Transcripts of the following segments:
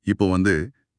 இப்போ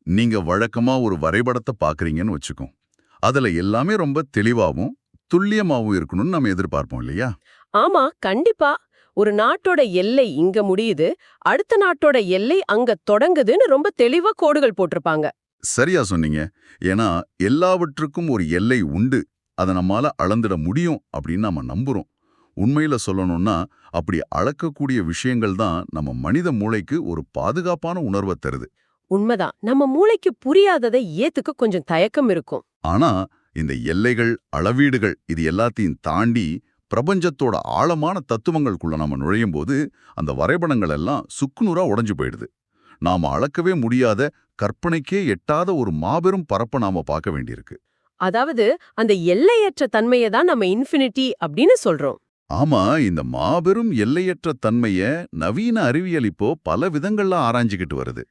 நீங்க வழக்கமா ஒரு வரைபடத்தை பார்க்கறீங்கன்னு வச்சுக்கோம். அதுல எல்லாமே ரொம்ப தெளிவாவும், துல்லியமாவும் இருக்கணும்னு நம்ம எதிர்பார்ப்போம் இல்லையா? ஆமா, கண்டிப்பா. ஒரு நாட்டோட எல்லை இங்க முடியுது, அடுத்த நாட்டோட எல்லை அங்க தொடங்குதுன்னு ரொம்ப தெளிவா கோடுகள் போட்டிருப்பாங்க. சரியா சொன்னீங்க. ஏன்னா எல்லாவற்றுக்கும் ஒரு எல்லை உண்டு. அத நம்மால அளந்திட முடியும் அப்படின்னு நம்ம நம்புறோம். உண்மையில சொல்லணும்னா, அப்படி அளக்கக்கூடிய விஷயங்கள் தான் நம்ம மனித மூளைக்கு ஒரு பாதுகாப்பான உணர்வை தருது. உண்மைதான். நம்ம மூளைக்கு புரியாததை ஏத்துக்க கொஞ்சம் தயக்கம் இருக்கும். ஆனா இந்த எல்லைகள், அளவீடுகள் இது எல்லாத்தையும் தாண்டி பிரபஞ்சத்தோட ஆழமான தத்துவங்களுக்குள்ள நாம நுழையும்போது அந்த வரைபடங்கள் எல்லாம் சுக்குநூறா உடைஞ்சு போயிடுது. நாம அளக்கவே முடியாத, கற்பனைக்கே எட்டாத ஒரு மாபெரும் பரப்ப நாம பார்க்க வேண்டியிருக்கு. அதாவது அந்த எல்லையற்ற தன்மையை தான் நம்ம இன்ஃபினிட்டி அப்படின்னு சொல்றோம். ஆமா, இந்த மாபெரும் எல்லையற்ற தன்மைய நவீன அறிவியல் இப்போ பல விதங்கள்ல ஆராய்ஞ்சுக்கிட்டு வருது.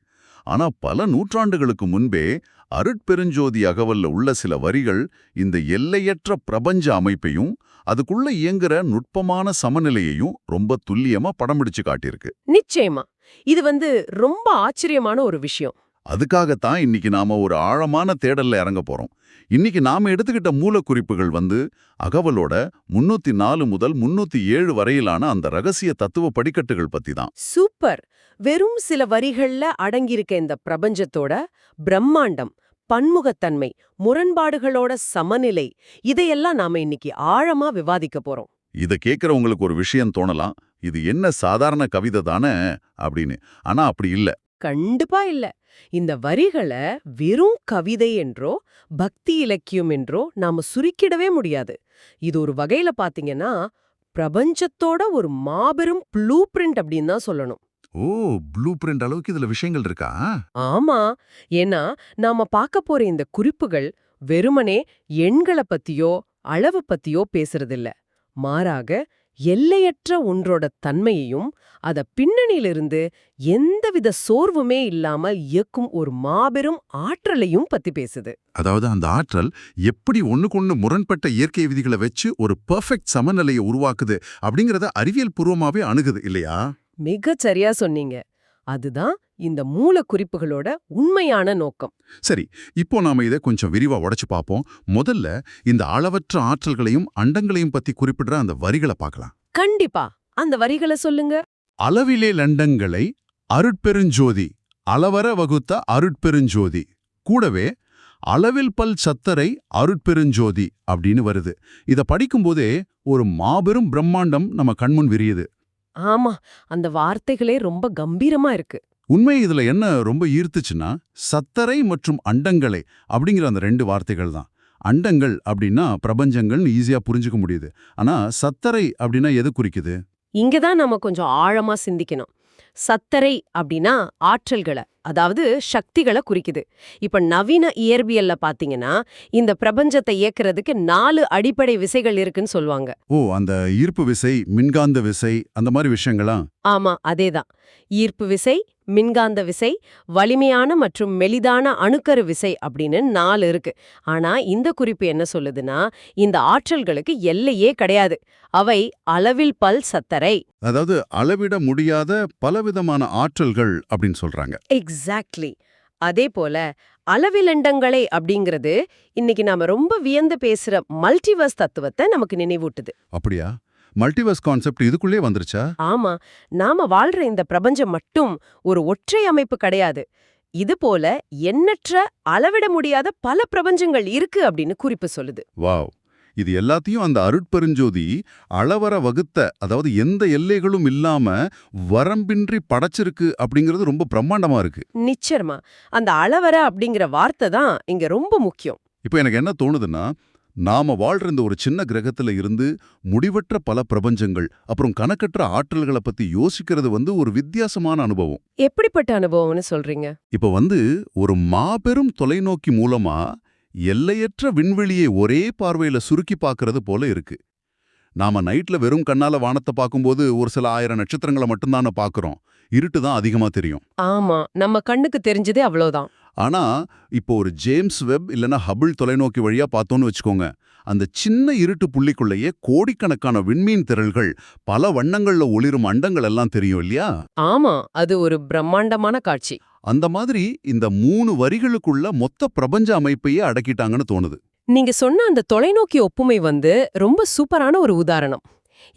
ஆனா பல நூற்றாண்டுகளுக்கு முன்பே அருட்பெருஞ்சோதி அகவல்ல உள்ள சில வரிகள் இந்த எல்லையற்ற பிரபஞ்ச அமைப்பையும் அதுக்குள்ள இயங்குற நுட்பமான சமநிலையையும் ரொம்ப துல்லியமா படம் பிடிச்சு காட்டியிருக்கு. நிச்சயமா. இது ரொம்ப ஆச்சரியமான ஒரு விஷயம். அதுக்காகத்தான் இன்னைக்கு நாம ஒரு ஆழமான தேடல்ல இறங்க போறோம். இன்னைக்கு நாம எடுத்துக்கிட்ட மூலக்குறிப்புகள் அகவலோட 304 முதல் 307 வரையிலான அந்த ரகசிய தத்துவ படிக்கட்டுகள் பத்தி தான். சூப்பர். வெறும் சில வரிகள்ல அடங்கியிருக்க இந்த பிரபஞ்சத்தோட பிரம்மாண்டம், பன்முகத்தன்மை, முரண்பாடுகளோட சமநிலை, இதையெல்லாம் நாம இன்னைக்கு ஆழமா விவாதிக்க போறோம். இத கேட்கறவங்களுக்கு ஒரு விஷயம் தோணலாம். இது என்ன சாதாரண கவிதை தானே அப்படின்னு. ஆனா அப்படி இல்ல. கண்டிப்பா இல்ல. இந்த வரிகளை வெறும் கவிதை என்றோ பக்தி இலக்கியம் என்றோ நாம சுருக்கிடவே முடியாது. இது ஒரு வகையில பாத்தீங்கன்னா பிரபஞ்சத்தோட ஒரு மாபெரும் ப்ளூ பிரிண்ட் அப்படின்னு தான் சொல்லணும். ஓ, ப்ளூ பிரிண்ட் அளவுக்கு இதுல விஷயங்கள் இருக்கா? ஆமா. ஏன்னா நாம பார்க்க போற இந்த குறிப்புகள் வெறுமனே எண்களை பத்தியோ அளவு பத்தியோ பேசுறதில்ல. மாறாக எல்லையற்ற ஒன்றோட தன்மையையும் அத பின்னணியிலிருந்து எந்தவித சோர்வுமே இல்லாமல் இயக்கும் ஒரு மாபெரும் ஆற்றலையும் பத்தி பேசுது. அதாவது அந்த ஆற்றல் எப்படி ஒண்ணுக்கொண்ணு முரண்பட்ட இயற்கை விதிகளை வச்சு ஒரு பெர்ஃபெக்ட் சமநிலையை உருவாக்குது அப்படிங்கறத அறிவியல் பூர்வமாவே அணுகுது இல்லையா? மிகச் சரியா சொன்னீங்க. அதுதான் இந்த மூல குறிப்புகளோட உண்மையான நோக்கம். சரி, இப்போ நாம இதை கொஞ்சம் விரிவா உடைச்சு பார்ப்போம். முதல்ல இந்த அளவற்ற ஆற்றல்களையும் அண்டங்களையும் பத்தி குறிப்பிடுற அந்த வரிகளை பார்க்கலாம். கண்டிப்பா. அந்த வரிகளை சொல்லுங்க. அளவிலே லண்டங்களை அருட்பெருஞ்சோதி, அளவர வகுத்த அருட்பெருஞ்சோதி, கூடவே அளவில் பல் சத்தரை அருட்பெருஞ்சோதி அப்படின்னு வருது. இத படிக்கும்போதே ஒரு மாபெரும் பிரம்மாண்டம் நம்ம கண்முன் விரியுது. ஆமா, அந்த வார்த்தைகளே ரொம்ப கம்பீரமா இருக்கு. உண்மை இதுல என்ன ரொம்ப ஈர்த்துச்சுன்னா, சத்தரை மற்றும் அண்டங்களை அப்படிங்கிற அந்த 2 வார்த்தைகள் தான். அண்டங்கள் அப்படின்னா பிரபஞ்சங்கள்னு ஈஸியா புரிஞ்சுக்க முடியுது. ஆனா சத்தரை அப்படின்னா எது குறிக்குது? இங்கதான் நம்ம கொஞ்சம் ஆழமா சிந்திக்கணும். சத்தரை அப்படின்னா ஆற்றல்களை, அதாவது சக்திகளை குறிக்குது. இப்ப நவீன இயற்பியல்ல பாத்தீங்கன்னா இந்த பிரபஞ்சத்தை இயக்குறதுக்கு 4 அடிப்படை விசைகள் இருக்குன்னு சொல்லுவாங்க. ஓ, அந்த ஈர்ப்பு விசை, மின்காந்த விசை, அந்த மாதிரி விஷயங்களா? ஆமா, அதேதான். ஈர்ப்பு விசை, மின்காந்த விசை, வலிமையான மற்றும் மெலிதான அணுக்கரு விசை அப்படின்னு 4 இருக்கு. ஆனா இந்த குறிப்பு என்ன சொல்லுதுன்னா, இந்த ஆற்றல்களுக்கு எல்லையே கிடையாது. அவை அளவில் பல் சத்தரை. அதாவது அளவிட முடியாத பலவிதமான ஆற்றல்கள் அப்படின்னு சொல்றாங்க. எக்ஸாக்ட்லி. அதே போல அளவிலண்டங்களை அப்படிங்கிறது இன்னைக்கு நாம ரொம்ப வியந்து பேசுற மல்டிவர்ஸ் தத்துவத்தை நமக்கு நினைவூட்டுது. அப்படியா? மல்டிவர்ஸ் கான்செப்ட் இதுக்குள்ளே வந்துருச்சா? ஆமா, நாம வாழ்ற இந்த பிரபஞ்சம் மட்டும் ஒரு ஒற்றை அமைப்பு கிடையாது. இது போல எண்ணற்ற அளவிட முடியாத பல பிரபஞ்சங்கள் இருக்கு அப்படின்னு குறிப்பு சொல்லுது. வாவ்! இது எல்லாத்தையும் அந்த அருட்பெருஞ்சோதி அளவர வகுத்த, அதாவது எந்த எல்லைகளும் இல்லாம வரம்பின்றி படைச்சிருக்கு அப்படிங்கிறது ரொம்ப பிரம்மாண்டமா இருக்கு. நிச்சயமா. அந்த அளவர அப்படிங்கிற வார்த்தை தான் இங்க ரொம்ப முக்கியம். இப்போ எனக்கு என்ன தோணுதுன்னா, நாம வாழ்ற இந்த ஒரு சின்ன கிரகத்துல இருந்து முடிவற்ற பல பிரபஞ்சங்கள், அப்புறம் கணக்கற்ற ஆற்றல்களை பத்தி யோசிக்கிறது ஒரு வித்தியாசமான அனுபவம். எப்படிப்பட்ட அனுபவம்னு சொல்றீங்க? இப்போ ஒரு மாபெரும் தொலைநோக்கி மூலமா எல்லையற்ற விண்வெளியை ஒரே பார்வையில சுருக்கி பார்க்கறது போல இருக்கு. நாம நைட்ல வெறும் கண்ணால வானத்தை பார்க்கும்போது ஒரு சில 1000 நட்சத்திரங்களை மட்டும்தான பார்க்கறோம். இருட்டு தான் அதிகமா தெரியும். ஆமா, நம்ம கண்ணுக்கு தெரிஞ்சதே அவ்வளவுதான். ஆனா இப்போ ஒரு ஜேம்ஸ் வெப் இல்லனா ஹபிள் தொலைநோக்கி வழியா பார்த்தோன்னு வச்சுக்கோங்க, அந்த சின்ன இருட்டு புள்ளிக்குள்ளேயே கோடிக்கணக்கான விண்மீன் திரள்கள், பல வண்ணங்கள்ல ஒளிரும் அண்டங்கள் எல்லாம் தெரியும் இல்லையா? ஆமா, அது ஒரு பிரம்மாண்டமான காட்சி. அந்த மாதிரி இந்த 3 வரிகளுக்குள்ள மொத்த பிரபஞ்ச அமைப்பையே அடக்கிட்டாங்கன்னு தோணுது. நீங்க சொன்ன அந்த தொலைநோக்கி ஒப்புமை ரொம்ப சூப்பரான ஒரு உதாரணம்.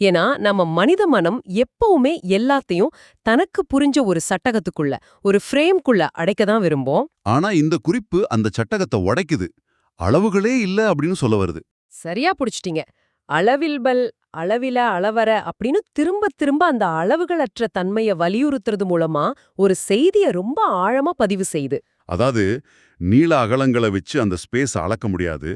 ஏன்னா நம்ம மனித மனம் எப்பவுமே எல்லாத்தையும் தனக்கு புரிஞ்ச ஒரு சட்டகத்துக்குள்ள, ஒரு ஃப்ரேம்குள்ள அடைக்க தான் விரும்பும். ஆனா இந்த குறிப்பு அந்த சட்டகத்தை உடைக்குது. அளவுகளே இல்ல அப்படின்னு சொல்ல வருது. சரியா புடிச்சிட்டீங்க. அளவில்பல், அளவில, அளவர அப்படின்னு திரும்ப திரும்ப அந்த அளவுகளற்ற தன்மைய வலியுறுத்துறது மூலமா ஒரு செய்திய ரொம்ப ஆழமா பதிவு செய்யுது. அதாவது நீள அகலங்களை வச்சு அந்த ஸ்பேஸ் அளக்க முடியாது.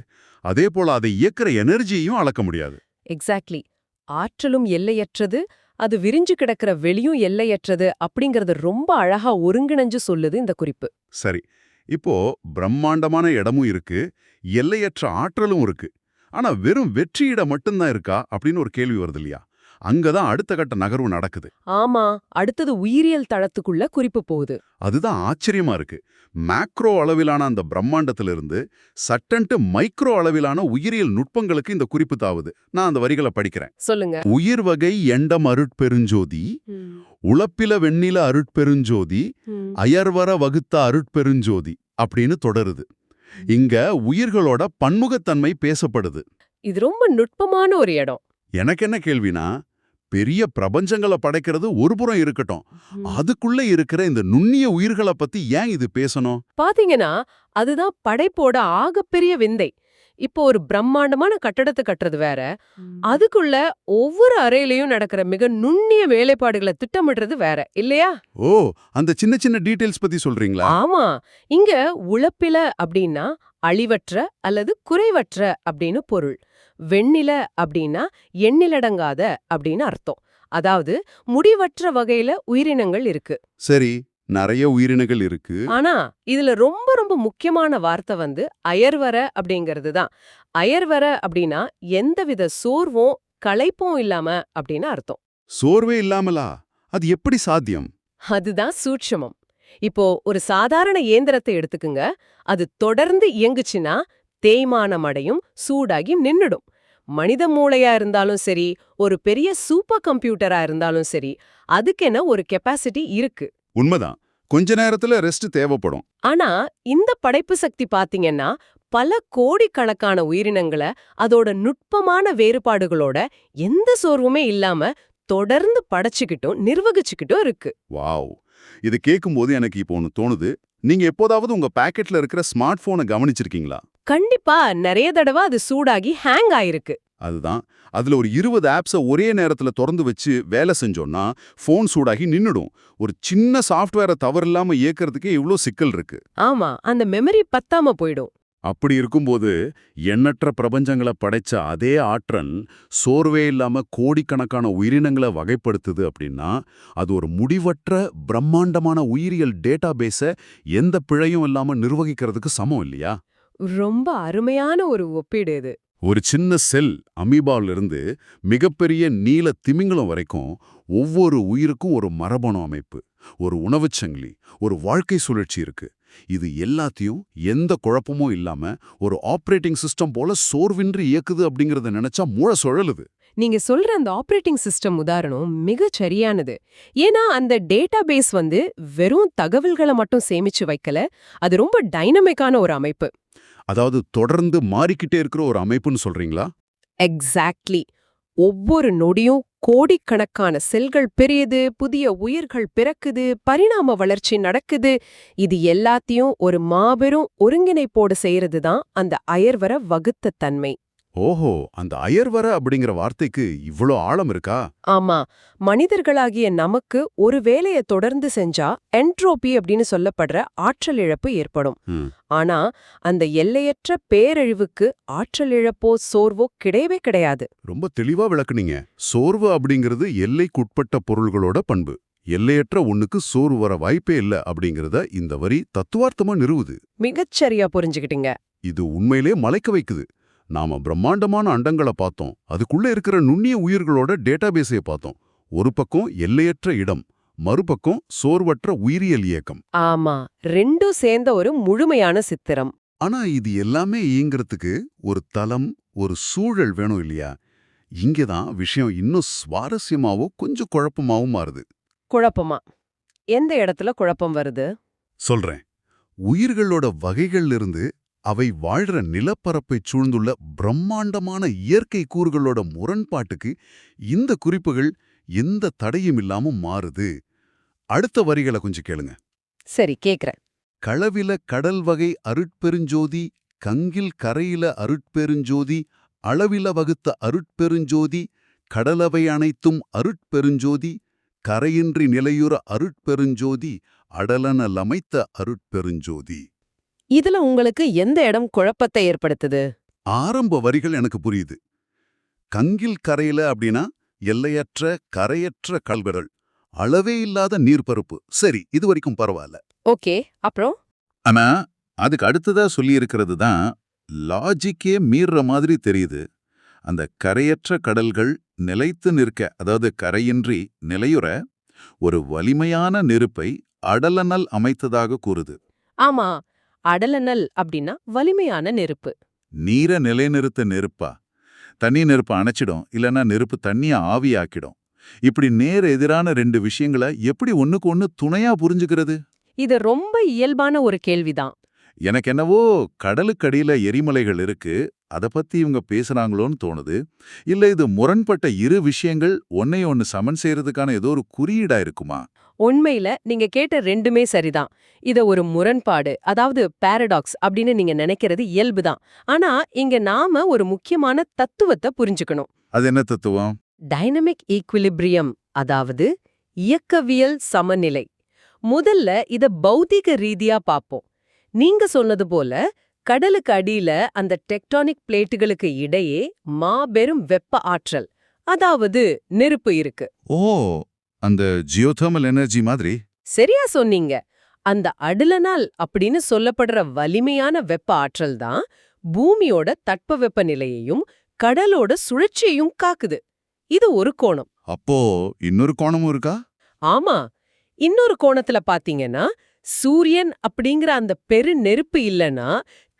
அதே போல அதை இயக்குற எனர்ஜியையும் அளக்க முடியாது. எக்ஸாக்ட்லி. ஆற்றலும் எல்லையற்றது, அது விரிஞ்சு கிடக்கிற வெளியும் எல்லையற்றது அப்படிங்கறத ரொம்ப அழகா ஒருங்கிணைஞ்சு சொல்லுது இந்த குறிப்பு. சரி, இப்போ பிரம்மாண்டமான இடமும் இருக்கு, எல்லையற்ற ஆற்றலும் இருக்கு. ஆனா வெறும் வெற்றியிட மட்டும்தான் இருக்கா அப்படின்னு ஒரு கேள்வி வருது இல்லையா? அங்கதான் அடுத்த கட்ட நகர்வு நடக்குது. ஆமா, அடுத்தது உயிரியல் தளத்துக்குள்ள குறிப்பு போகுது. அதுதான் ஆச்சரியமா இருக்கு. மேக்ரோ அளவிலான அந்த பிரம்மாண்டத்திலிருந்து சட்டன்ட்டு மைக்ரோ அளவிலான உயிரியல் நுட்பங்களுக்கு இந்த குறிப்பு தாவுது. நான் அந்த வரிகளை படிக்கிறேன். சொல்லுங்க. உயிர் வகை எண்டம் அருட்பெருஞ்சோதி, உளப்பில வெண்ணில அருட்பெருஞ்சோதி, அயர்வர வகுத்த அருட்பெருஞ்சோதி அப்படின்னு தொடருது. இங்க உயிர்களோட பன்முகத்தன்மை பேசப்படுது. இது ரொம்ப நுட்பமான ஒரு இடம். எனக்கு என்ன கேள்வினா, பெரிய பிரபஞ்சங்களை படைக்கிறது ஒரு புறம் இருக்கட்டும், அதுக்குள்ள இருக்கிற இந்த நுண்ணிய உயிர்களை பத்தி ஏன் இது பேசணும்? பாத்தீங்கன்னா, அதுதான் படைப்போட ஆகப்பெரிய விந்தை. இப்போ ஒரு பிரம்மாண்டமான கட்டடத்தை கட்டுறது வேற, அதுக்குள்ள ஒவ்வொரு அறையிலயும் நடக்கிற மிக நுண்ணிய வேலைப்பாடுகளை திட்டமிடுறது வேற, இல்லையா? ஓ, அந்த சின்ன சின்ன டீடைல்ஸ் பத்தி சொல்றீங்களா? ஆமா. இங்க உளப்பில அப்படின்னா அழிவற்ற அல்லது குறைவற்ற அப்படின்னு பொருள். வெண்ணில அப்படின்னா எண்ணிலடங்காத அப்படின்னு அர்த்தம். அதாவது முடிவற்ற வகையில உயிரினங்கள் இருக்கு. சரி, நிறைய உயிரினங்கள் இருக்கு. ஆனா இதுல ரொம்ப ரொம்ப முக்கியமான வார்த்தை அயர்வர அப்படிங்கிறது தான். அயர்வர அப்படின்னா எந்தவித சோர்வும் களைப்பும் இல்லாம அப்படின்னு அர்த்தம். சோர்வே இல்லாமலா? அது எப்படி சாத்தியம்? அதுதான் சூட்சுமம். இப்போ ஒரு சாதாரண இயந்திரத்தை எடுத்துக்குங்க. அது தொடர்ந்து இயங்குச்சுன்னா தேய்மானம் அடையும், சூடாகி நின்னுடும். மனித மூளையா இருந்தாலும் சரி, ஒரு பெரிய சூப்பர் கம்ப்யூட்டரா இருந்தாலும் சரி, அதுக்கென ஒரு கெப்பாசிட்டி இருக்கு. உண்மைதான். கொஞ்ச நேரத்துல ரெஸ்ட் தேவைப்படும். ஆனா இந்த படைப்பு சக்தி பாத்தீங்கன்னா பல கோடிக்கணக்கான உயிரினங்களை அதோட நுட்பமான வேறுபாடுகளோட எந்த சோர்வுமே இல்லாம தொடர்ந்து படைச்சுக்கிட்டும் நிர்வகிச்சுக்கிட்டும் இருக்கு. வாவ்! இது கேட்கும்போது எனக்கு இப்போ ஒன்னு தோணுது. நீங்க எப்போதாவது உங்க பாக்கெட்ல இருக்கிற ஸ்மார்ட் போனை கவனிச்சிருக்கீங்களா? கண்டிப்பா நிறைய தடவை அது சூடாகி ஹேங் ஆயிருக்கு. அதுதான். அதுல ஒரு 20 ஆப்ஸை ஒரே நேரத்துல திறந்து வச்சு வேலை செஞ்சோம்னா ஃபோன் சூடாகி நின்னுடும். ஒரு சின்ன சாஃப்ட்வேரை தவறில்லாம இயக்கிறதுக்கே இவ்ளோ சிக்கல் இருக்கு. ஆமா, அந்த மெமரி பத்தாம போயிடும். அப்படி இருக்கும்போது எண்ணற்ற பிரபஞ்சங்களை படைச்ச அதே ஆற்றல் சோர்வே இல்லாம கோடிக்கணக்கான உயிரினங்களை வகைப்படுத்துது அப்படின்னா, அது ஒரு முடிவற்ற பிரம்மாண்டமான உயிரியல் டேட்டாபேஸை எந்த பிழையும் இல்லாம நிர்வகிக்கிறதுக்கு சமம் இல்லையா? ரொம்ப அருமையான ஒரு ஒப்பீடு இது. ஒரு சின்ன செல் அமீபாவில இருந்து மிகப்பெரிய நீல திமிங்கலம் வரைக்கும் ஒவ்வொரு உயிருக்கும் ஒரு மரபணு அமைப்பு, ஒரு உணவுச் சங்கிலி, ஒரு வாழ்க்கை சுழற்சி இருக்கு. இது எல்லாத்தையும் எந்த குழப்பமும் இல்லாம ஒரு ஆப்ரேட்டிங் சிஸ்டம் போல சோர்வின்றி இயக்குது அப்படிங்கறத நினைச்சா மூளை சுழலுது. நீங்க சொல்ற அந்த ஆபரேட்டிங் சிஸ்டம் உதாரணம் மிகச் சரியானது. ஏன்னா அந்த டேட்டாபேஸ் வெறும் தகவல்களை மட்டும் சேமிச்சு வைக்கல, அது ரொம்ப டைனமிக்கான ஒரு அமைப்பு. அதாவது தொடர்ந்து மாறிக்கிட்டே இருக்கிற ஒரு அமைப்புன்னு சொல்றீங்களா? எக்ஸாக்ட்லி. ஒவ்வொரு நொடியும் கோடிக்கணக்கான செல்கள் பெரியது, புதிய உயிர்கள் பிறக்குது, பரிணாம வளர்ச்சி நடக்குது. இது எல்லாத்தையும் ஒரு மாபெரும் ஒருங்கிணைப்போடு செய்யறது தான் அந்த அயர்வர வகுத்த தன்மை. ஓஹோ, அந்த அயர்வர அப்படிங்கிற வார்த்தைக்கு இவ்ளோ ஆழம் இருக்கா? ஆமா, மனிதர்களாகிய நமக்கு ஒரு வேலையை தொடர்ந்து செஞ்சா என்ட்ரோபி அப்படின்னு சொல்லப்படுற ஆற்றல் இழப்பு ஏற்படும். ஆனா அந்த எல்லையற்ற பேரழிவுக்கு ஆற்றல் இழப்போ சோர்வோ கிடையவே கிடையாது. ரொம்ப தெளிவா விளக்குனீங்க. சோர்வு அப்படிங்கிறது எல்லைக்குட்பட்ட பொருள்களோட பண்பு. எல்லையற்ற ஒண்ணுக்கு சோர்வு வர வாய்ப்பே இல்ல அப்படிங்கறத இந்த வரி தத்துவார்த்தமா நிறுவுது. மிகச்சரியா புரிஞ்சுக்கிட்டீங்க. இது உண்மையிலே மலைக்க வைக்குது. நாம பிரம்மாண்டமான அண்டங்களை பார்த்தோம், அதுக்குள்ள இருக்கிற நுண்ணிய உயிர்களோட டேட்டாபேஸை பார்த்தோம். ஒரு பக்கம் எல்லையற்ற இடம், மறுபக்கம் சோர்வற்ற உயிரியல் இயக்கம். ஆமா, ரெண்டும் சேர்ந்த ஒரு முழுமையான சித்திரம். ஆனா இது எல்லாமே இயங்குறதுக்கு ஒரு தளம், ஒரு சூழல் வேணும் இல்லையா? இங்கதான் விஷயம் இன்னும் சுவாரஸ்யமாவோ கொஞ்சம் குழப்பமாவும் மாறுது. குழப்பமா? எந்த இடத்துல குழப்பம் வருது? சொல்றேன். உயிர்களோட வகைகள்லிருந்து அவை வாழ்ற நிலப்பரப்பைச் சூழ்ந்துள்ள பிரம்மாண்டமான இயற்கை கூறுகளோட முரண்பாட்டுக்கு இந்த குறிப்புகள் எந்த தடையும் இல்லாம மாறுது. அடுத்த வரிகளை கொஞ்சம் கேளுங்க. சரி, கேக்குறேன். களவில கடல் வகை அருட்பெருஞ்சோதி, கங்கில் கரையில அருட்பெருஞ்சோதி, அளவில வகுத்த அருட்பெருஞ்சோதி, கடலவை அனைத்தும் அருட்பெருஞ்சோதி, கரையின்றி நிலையுற அருட்பெருஞ்சோதி, அடலனலமைத்த அருட்பெருஞ்சோதி. இதுல உங்களுக்கு எந்த இடம் குழப்பத்தை ஏற்படுத்துது? ஆரம்ப வரிகள் எனக்கு புரியுது. கங்கில் கரையில அப்படின்னா எல்லையற்ற கரையற்ற கல்விரல், அளவே இல்லாத நீர்ப்பரப்பு. சரி, இது வரைக்கும் பரவாயில்ல. ஓகே, அப்புறம்? ஆனா அதுக்கு அடுத்ததா சொல்லியிருக்கிறது தான் லாஜிக்கே மீறுற மாதிரி தெரியுது. அந்த கரையற்ற கடல்கள் நிலைத்து நிற்க, அதாவது கரையின்றி நிலையுற ஒரு வலிமையான நெருப்பை அடலனல் அமைத்ததாக கூறுது. ஆமா, அடலனல் அப்படின்னா வலிமையான நெருப்பு. நீரை நிலைநிறுத்த நெருப்பா? தண்ணி நெருப்பை அணைச்சிடும், இல்லைன்னா நெருப்பு தண்ணியை ஆவியாக்கிடும். இப்படி நேர் எதிரான ரெண்டு விஷயங்களை எப்படி ஒண்ணுக்கு ஒண்ணு துணையா புரிஞ்சுக்கிறது? இது ரொம்ப இயல்பான ஒரு கேள்விதான். எனக்கு என்னவோ கடலுக்கடியில எரிமலைகள் இருக்கு, அத பத்தி இவங்க பேசுறாங்களோன்னு தோணுது. இல்ல இது முரண்பட்ட இரு விஷயங்கள் ஒன்னைய ஒன்னு சமன் செய்யறதுக்கான ஏதோ ஒரு குறியீடா இருக்குமா? உண்மையில நீங்க கேட்ட ரெண்டுமே சரிதான். இத ஒரு முரண்பாடு, அதாவது பாரடாக்ஸ் அப்படின்னு நீங்க நினைக்கிறது இயல்புதான். ஆனா இங்க நாம ஒரு முக்கியமான தத்துவத்தை புரிஞ்சுக்கணும். அது என்ன தத்துவம்? டைனமிக் ஈக்விலிபிரியம், அதாவது இயக்கவியல் சமநிலை. முதல்ல இத பௌதிக ரீதியா பாப்போம். நீங்க சொன்னது போல கடலுக்கு அடியில அந்த டெக்டானிக் பிளேட்டுகளுக்கு இடையே மாபெரும் வெப்ப ஆற்றல், அதாவது நெருப்பு இருக்கு. ஓ, அந்த ஜியோதெர்மல் எனர்ஜி மாதிரி. சரியா சொன்னீங்க. அந்த அடலனால் அப்படின்னு சொல்லப்படுற வலிமையான வெப்ப ஆற்றல் தான் பூமியோட தட்பவெப்ப நிலையையும் கடலோட சுழற்சியையும் காக்குது. இது ஒரு கோணம். அப்போ இன்னொரு கோணமும் இருக்கா? ஆமா, இன்னொரு கோணத்துல பாத்தீங்கன்னா, சூரியன் அப்படிங்கிற அந்த பெரு நெருப்பு இல்லனா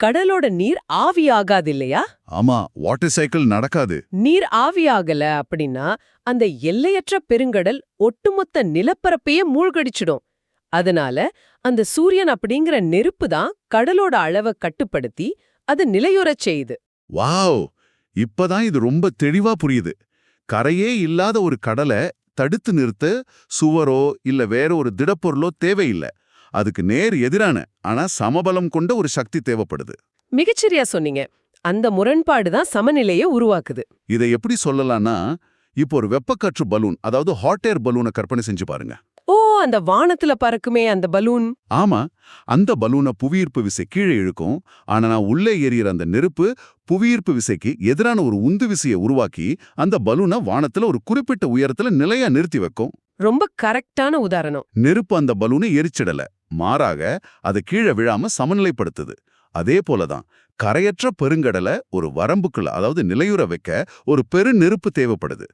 கடலோட நீர் ஆவியாகாது இல்லையா? ஆமா, வாட்டர் சைக்கிள் நடக்காது. நீர் ஆவியாகல அப்படின்னா அந்த எல்லையற்ற பெருங்கடல் ஒட்டுமொத்த நிலப்பரப்பையே மூழ்கடிச்சிடும். அதனால அந்த சூரியன் அப்படிங்கிற நெருப்பு தான் கடலோட அளவை கட்டுப்படுத்தி அது நிலையுறச் செய்யுது. வாவ், இப்பதான் இது ரொம்ப தெளிவா புரியுது. கரையே இல்லாத ஒரு கடலை தடுத்து நிறுத்த சுவரோ இல்ல வேற ஒரு திடப்பொருளோ தேவையில்லை. அதுக்கு நேர் எதிரான ஆனா சமபலம் கொண்ட ஒரு சக்தி தேவைப்படுது. மிகச்சரியா சொன்னீங்க. அந்த முரண்பாடு தான் சமநிலையை உருவாக்குது. இதை எப்படி சொல்லலாம்னா, இப்போ ஒரு வெப்பக்காற்று பலூன், அதாவது ஹாட் ஏர் பலூனை கற்பனை செஞ்சு பாருங்க. ஓ, அந்த வானத்துல பறக்குமே அந்த பலூன். ஆமா, அந்த பலூனை புவியீர்ப்பு விசை கீழே இழுக்கும். ஆனா நான் உள்ளே எரியிற அந்த நெருப்பு புவியீர்ப்பு விசைக்கு எதிரான ஒரு உந்து விசையை உருவாக்கி அந்த பலூனை வானத்துல ஒரு குறிப்பிட்ட உயரத்துல நிலையா நிறுத்தி வைக்கும். ரொம்ப கரெக்டான உதாரணம். நெருப்பு அந்த பலூனை எரிச்சிடல, மாறாக அதை கீழே விழாம சமநிலைப்படுத்துது. அதே போலதான் கரையற்ற பெருங்கடலை ஒரு வரம்புக்குள்ள, அதாவது நிலையுற வைக்க ஒரு பெரு நெருப்பு தேவைப்படுது.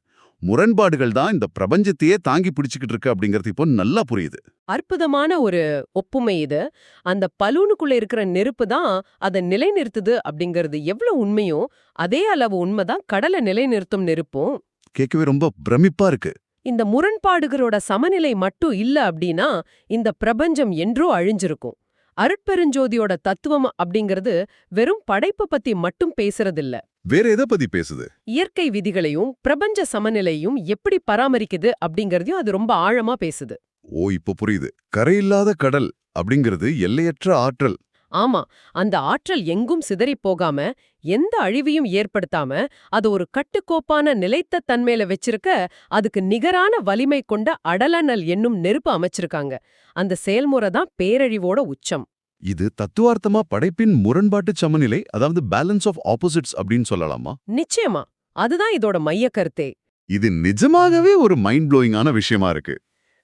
முரண்பாடுகள் தான் இந்த பிரபஞ்சத்தையே தாங்கி பிடிச்சுக்கிட்டு இருக்கு அப்படிங்கிறது இப்போ நல்லா புரியுது. அற்புதமான ஒரு ஒப்புமை இது. அந்த பலூனுக்குள்ள இருக்கிற நெருப்பு தான் அதை நிலைநிறுத்துது அப்படிங்கிறது எவ்வளவு உண்மையோ அதே அளவு உண்மைதான் கடலை நிலைநிறுத்தும் நெருப்பும். கேட்கவே ரொம்ப பிரமிப்பா இருக்கு. இந்த முரண்பாடுகளோட சமநிலை மட்டும் இல்ல அப்படின்னா இந்த பிரபஞ்சம் என்றோ அழிஞ்சிருக்கும். அருட்பெருஞ்சோதியோட தத்துவம் அப்படிங்கிறது வெறும் படைப்பை பத்தி மட்டும் பேசுறதில்ல. வேற எதை பத்தி பேசுது? இயற்கை விதிகளையும் பிரபஞ்ச சமநிலையும் எப்படி பராமரிக்குது அப்படிங்கறதையும் அது ரொம்ப ஆழமா பேசுது. ஓ, இப்போ புரியுது. கரையில்லாத கடல் அப்படிங்கிறது எல்லையற்ற ஆற்றல். ஆமா, அந்த ஆற்றல் எங்கும் சிதறிப் போகாம எந்த அழிவையும் ஏற்படுத்தாம அது ஒரு கட்டுக்கோப்பான நிலைத்த தன்மையில வச்சிருக்க அதுக்கு நிகரான வலிமை கொண்ட அடலனல் என்னும் நெருப்பு அமைச்சிருக்காங்க. அந்த செயல்முறை தான் பேரழிவோட உச்சம். இது தத்துவார்த்தமா படைப்பின் முரண்பாட்டு சமநிலை, அதாவது பேலன்ஸ் ஆஃப் ஆப்போசிட்ஸ் அப்படின்னு சொல்லலாமா? நிச்சயமா, அதுதான் இதோட மைய கருத்தே. இது நிஜமாகவே ஒரு மைண்ட் ப்ளோயிங்கான விஷயமா இருக்கு.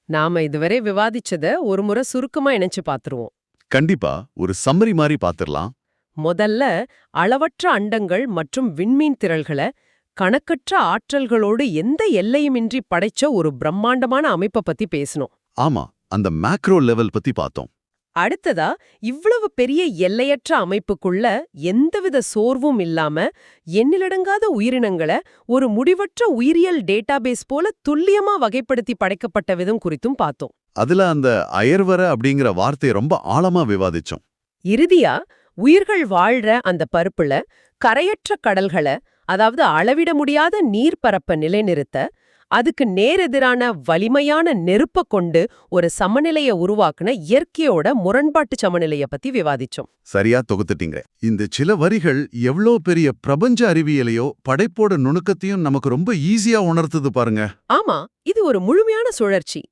நாம இதுவரை விவாதிச்சத ஒரு முறை சுருக்கமா இணைச்சு பாத்துருவோம். கண்டிப்பா ஒரு சம்மரி மாதிரி பாத்திரலாம். முதல்ல அளவற்ற அண்டங்கள் மற்றும் விண்மீன் திரள்களை கணக்கற்ற ஆற்றல்களோடு எந்த எல்லையுமின்றி படைச்ச ஒரு பிரம்மாண்டமான அமைப்பை பத்தி பேசணும். ஆமா, அந்த மேக்ரோ லெவல் பத்தி பார்த்தோம். அடுத்ததா இவ்வளவு பெரிய எல்லையற்ற அமைப்புக்குள்ள எந்தவித சோர்வும் இல்லாம எண்ணிலடங்காத உயிரினங்களை ஒரு முடிவற்ற உயிரியல் டேட்டாபேஸ் போல துல்லியமா வகைப்படுத்தி படைக்கப்பட்ட விதம் குறித்தும் பார்த்தோம். அதுல அந்த அயர்வர அப்படிங்கிற வார்த்தையை ரொம்ப ஆழமா விவாதிச்சோம். இறுதியா உயிர்கள் வாழ்ற அந்த பருப்புல கரையற்ற கடல்கள, அதாவது அளவிட முடியாத நீர்ப்பரப்ப நிலைநிறுத்த, அதுக்கு நேரெதிரான வலிமையான நெருப்ப கொண்டு ஒரு சமநிலைய உருவாக்குன இயற்கையோட முரண்பாட்டு சமநிலைய பத்தி விவாதிச்சோம். சரியா தொகுத்துட்டீங்க. இந்த சில வரிகள் எவ்ளோ பெரிய பிரபஞ்ச அறிவியலையோ படைப்போட நுணுக்கத்தையும் நமக்கு ரொம்ப ஈஸியா உணர்த்துது பாருங்க. ஆமா, இது ஒரு முழுமையான சுழற்சி.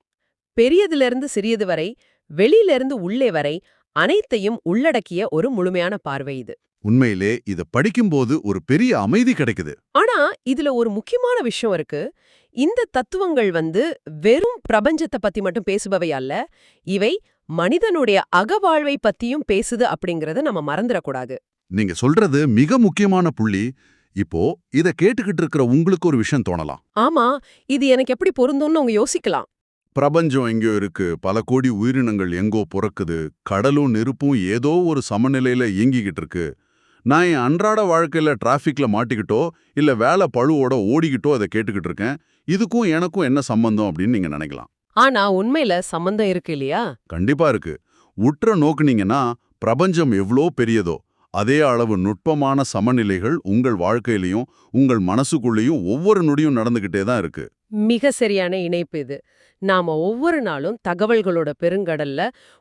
பெரியதிலிருந்து சிறியது வரை, வெளியிலிருந்து உள்ளே வரை அனைத்தையும் உள்ளடக்கிய ஒரு முழுமையான பார்வை இது. உண்மையிலே இத படிக்கும்போது ஒரு பெரிய அமைதி கிடைக்குது. ஆனா இதுல ஒரு முக்கியமான விஷயம் இருக்கு. இந்த தத்துவங்கள் வெறும் பிரபஞ்சத்தை பத்தி மட்டும் பேசுபவை அல்ல. இவை மனிதனுடைய அகவாழ்வை பத்தியும் பேசுது அப்படிங்கறத நம்ம மறந்துடக்கூடாது. நீங்க சொல்றது மிக முக்கியமான புள்ளி. இப்போ இத கேட்டுக்கிட்டு இருக்கிற உங்களுக்கு ஒரு விஷயம் தோணலாம். ஆமா, இது எனக்கு எப்படி பொருந்தும்னு உங்க யோசிக்கலாம். பிரபஞ்சம் எங்கேயோ இருக்கு, பல கோடி உயிரினங்கள் எங்கோ பிறக்குது, கடலும் நெருப்பும் ஏதோ ஒரு சமநிலையில இயங்கிக்கிட்டு இருக்கு. நான் என் அன்றாட வாழ்க்கையில டிராஃபிக்ல மாட்டிக்கிட்டோ இல்ல வேலை பழுவோட ஓடிக்கிட்டோ அதை கேட்டுக்கிட்டு இருக்கேன். இதுக்கும் எனக்கும் என்ன சம்பந்தம் அப்படின்னு நீங்க நினைக்கலாம். ஆனா உண்மையில சம்பந்தம் இருக்கு இல்லையா? கண்டிப்பா இருக்கு. உற்ற நோக்குனீங்கன்னா பிரபஞ்சம் எவ்ளோ பெரியதோ அதே அளவு நுட்பமான சமநிலைகள் உங்கள் வாழ்க்கையிலையும் உங்கள் மனசுக்குள்ளேயும் ஒவ்வொரு நொடியும் நடந்துகிட்டே தான் இருக்கு. மிக சரியான இணைப்பு இது. நாம ஒவ்வொரு நாளும் தகவல்களோட பெருங்கடல்ல,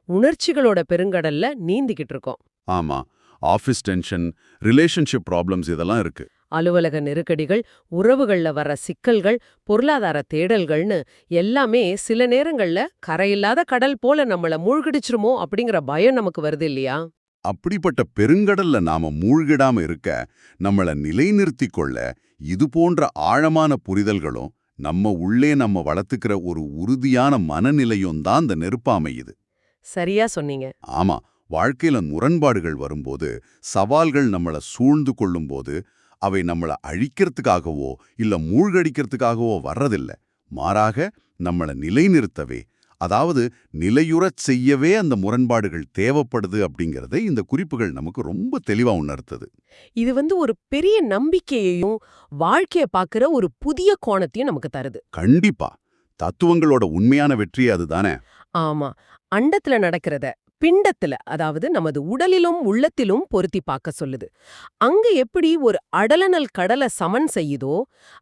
உணர்ச்சிகளோட பெருங்கடல்ல நீந்திக்கிட்டு இருக்கோம். ஆமா, ஆஃபீஸ் டென்ஷன், ரிலேஷன்ஷிப் ப்ராப்ளம்ஸ் இதெல்லாம் இருக்கு. அலுவலக நெருக்கடிகள், உறவுகள்ல வர சிக்கல்கள், பொருளாதார தேடல்கள்னு எல்லாமே சில நேரங்கள்ல கரையில்லாத கடல் போல நம்மள மூழ்கடிச்சிருமோ அப்படிங்கிற பயம் நமக்கு வருது இல்லையா? அப்படிப்பட்ட பெருங்கடல்ல நாம மூழ்கிடாம இருக்க, நம்மள நிலைநிறுத்திக் கொள்ள இது போன்ற ஆழமான புரிதல்களும் நம்ம உள்ளே நம்ம வளர்த்துக்கிற ஒரு உறுதியான மனநிலையும் தான் அந்த நெருப்பா அமையுது. சரியா சொன்னீங்க. ஆமா, வாழ்க்கையில முரண்பாடுகள் வரும்போது, சவால்கள் நம்மள சூழ்ந்து கொள்ளும்போது, அவை நம்மள அழிக்கிறதுக்காகவோ இல்ல மூழ்கடிக்கிறதுக்காகவோ வர்றதில்ல. மாறாக நம்மள நிலைநிறுத்தவே, அதாவது நிலையுறச் செய்யவே அந்த முரண்பாடுகள் தேவைப்படுது அப்படிங்கறதை இந்த குறிப்புகள் நமக்கு ரொம்ப தெளிவா உணர்த்துது. இது ஒரு பெரிய நம்பிக்கையையும் வாழ்க்கைய பாக்குற ஒரு புதிய கோணத்தையும் நமக்கு தருது. கண்டிப்பா. தத்துவங்களோட உண்மையான வெற்றி அதுதானே. ஆமா, அண்டத்துல நடக்கிறத பிண்டத்துல, அதாவது நமது உடலிலும் உள்ளத்திலும் பொருத்தி பார்க்க சொல்லுது. அங்க எப்படி ஒரு அடலனல் கடலை சமன் செய்யுதோ,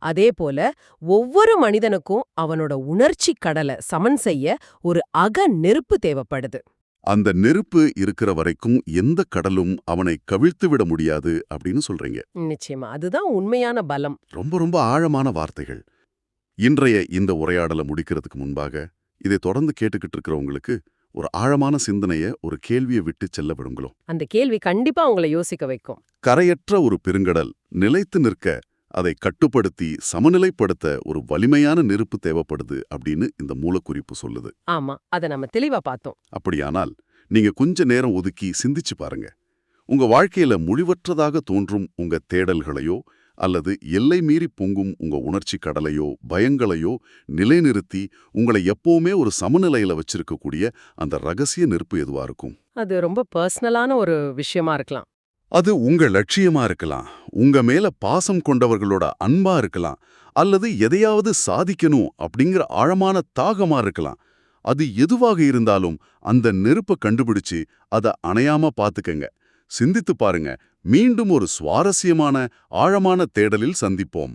அதே போல ஒவ்வொரு மனிதனுக்கும் அவனோட உணர்ச்சி கடலை சமன் செய்ய ஒரு அக நெருப்பு தேவைப்படுது. அந்த நெருப்பு இருக்கிற வரைக்கும் எந்த கடலும் அவனை கவிழ்த்து விட முடியாது அப்படின்னு சொல்றீங்க. நிச்சயமா, அதுதான் உண்மையான பலம். ரொம்ப ரொம்ப ஆழமான வார்த்தைகள். இன்றைய இந்த உரையாடலை முடிக்கிறதுக்கு முன்பாக இதை தொடர்ந்து கேட்டுக்கிட்டு இருக்கிறவங்களுக்கு ஒரு ஆழமான சிந்தனைய, ஒரு கேள்வியை விட்டு செல்ல விடுங்களோ. அந்த கேள்வி கண்டிப்பா உங்களை யோசிக்க வைக்கும். கரையற்ற ஒரு பெருங்கடல் நிலைத்து நிற்க, அதை கட்டுப்படுத்தி சமநிலைப்படுத்த ஒரு வலிமையான நெருப்பு தேவைப்படுது அப்படின்னு இந்த மூலக்குறிப்பு சொல்லுது. ஆமா, அதை நம்ம தெளிவா பார்த்தோம். அப்படியானால் நீங்க கொஞ்ச நேரம் ஒதுக்கி சிந்திச்சு பாருங்க. உங்க வாழ்க்கையில முடிவற்றதாக தோன்றும் உங்க தேடல்களையோ அல்லது எல்லை மீறி பொங்கும் உங்க உணர்ச்சி கடலையோ பயங்களையோ நிலைநிறுத்தி உங்களை எப்பவுமே ஒரு சமநிலையில வச்சிருக்கக்கூடிய அந்த ரகசிய நெருப்பு எதுவா இருக்கும்? அது ரொம்ப பர்சனலான ஒரு விஷயமா இருக்கலாம். அது உங்க லட்சியமா இருக்கலாம், உங்க மேல பாசம் கொண்டவர்களோட அன்பா இருக்கலாம், அல்லது எதையாவது சாதிக்கணும் அப்படிங்கிற ஆழமான தாகமா இருக்கலாம். அது எதுவாக இருந்தாலும் அந்த நெருப்பை கண்டுபிடிச்சு அதை அணையாம பாத்துக்கங்க. சிந்தித்து பாருங்க. மீண்டும் ஒரு சுவாரஸ்யமான ஆழமான தேடலில் சந்திப்போம்.